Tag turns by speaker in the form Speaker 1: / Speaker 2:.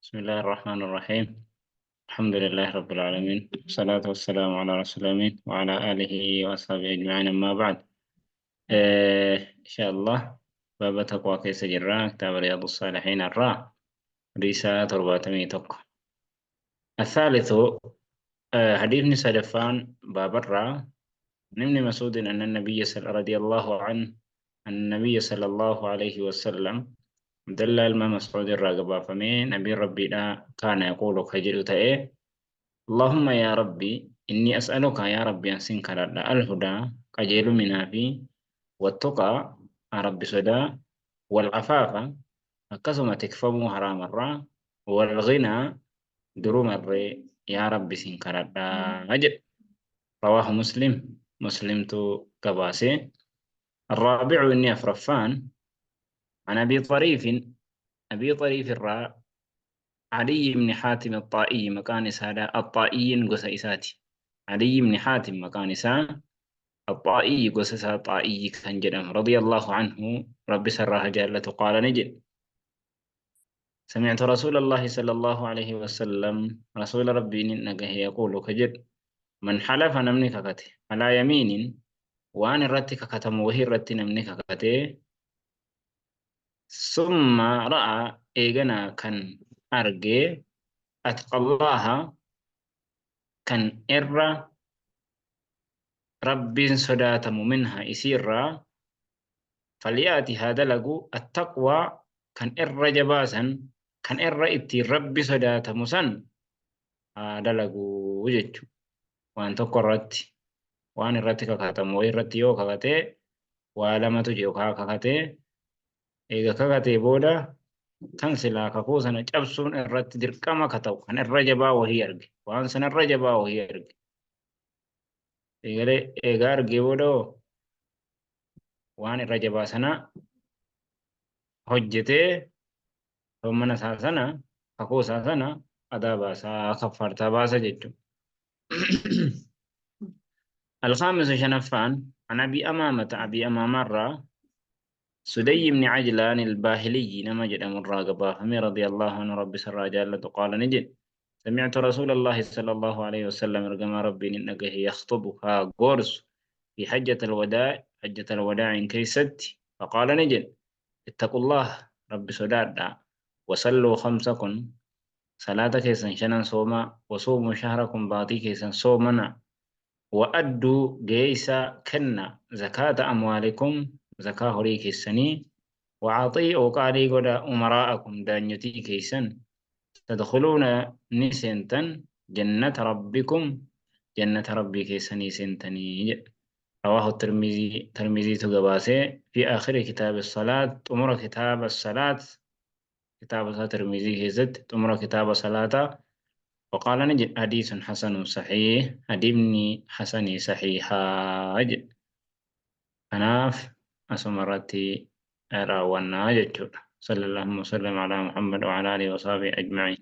Speaker 1: بسم الله الرحمن الرحيم. الحمد لله رب العالمين، والصلاة والسلام على رسول الأمين وعلى آله وأصحابه أجمعين، أما بعد. إن شاء الله باب تقوى كيس جرا كتاب رياض الصالحين ريسا ترباتمي تقوى الثالث. حديث سلفان باب نمني مسعود أن النبي رضي الله عنه أن النبي صلى الله عليه وسلم دل الماء مسعود الراقبة فمن أبي ربي لا كان يقول خجل تأيه: اللهم يا ربي إني أسألك يا ربي أن سنكر الهدى قجيل منا في والتقى رب سدى والعفاف أكسم تكفم حرام الرا والغنى دروم الري يا ربي سنكر أجل. رواه مسلم. مسلم تو كباسي. الرابع إني أفرفان عن أبي طريف الراء علي بن حاتم الطائي مكان هذا الطائي قس إساتي. علي بن حاتم مكان سا الطائي قس الطائي كان جدم رضي الله عنه رب سره جل قال نجد: سمعت رسول الله صلى الله عليه وسلم رسول ربي نجه يقول كجد: من حلف نمني ككته على يمين وأن رتك كتم وهي رت نمني ككته ثم رأى إيجنا كان أرجع أتقى الله كان إرّا رب صداتم منها إسيرا فليأتي هذا لغو التقوى كان إرّا جباسا كان إرّا إتي رب صداتم سن هذا لغو وجدت وأن تقرأت وأن إرّتك كاتم وإرّتي يو كاتي وعلامة جو كاتي إذا كاتي بودا كان سلا كفوسنا جبسون إرّت دركما كتو كان إرّا جبا وهي أرجع وأن سن إرّا جبا وهي أرجع إيغا أرجع بودو waan irra jabaa sana hojjetee mana isaa sana kakuu isaa sana adaa baasaa kaffartaa baasa jechuudha. الخامس شنفان عن أبي أمامة سدي بن عجلان الباهلي نمجد الراقبة فمي رضي الله عنه رب سر جل قال نجد: سمعت رسول الله صلى الله عليه وسلم رقم ربي إنك يخطبها قرص في حجة الوداع كيست فقال نجد: اتقوا الله رب سداد وصلوا خمسكم صلاة كيسن شنن صوما وصوموا شهركم باطي كيسن صومنا وأدوا جيسا كنا زكاة أموالكم زكاة هوري كيسني وعطيئوا قالي قد أمراءكم دانيتي كيسن تدخلون نسنتن جنة ربكم جنة ربي كيسني سنتني. رواه الترمذي تقباسي في آخر كتاب الصلاة أمر كتاب الصلاة كتاب الترمذي كيزت أمر كتاب الصلاة وقال نجد حديث حسن صحيح أدبني حسني صحيحا أجد أناف أسمرتي أراونا جد صلى الله وسلم على محمد وعلى آله وصحبه أجمعين.